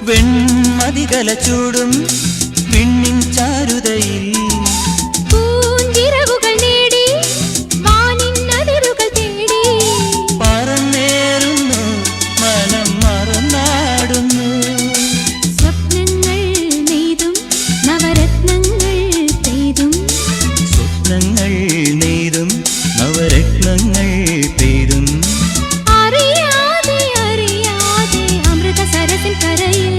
വെൺമതികല ചൂടും വിണ്ണിൻ ചാരുതയിൽ പൂഞ്ചിറകുകൾ നേടി വാനിൻ അതിരുകൾ തേടി പറന്നേറുന്നു മനം മറന്നാടുന്നു സ്വപ്നങ്ങൾ നെയ്തും നവരത്നങ്ങൾ പെയ്തും സ്വപ്നങ്ങൾ നെയ്തും നവരത്നങ്ങൾ പെയ്തും അറിയാതെ അറിയാതെ അമൃത സരസിൻ കരയിൽ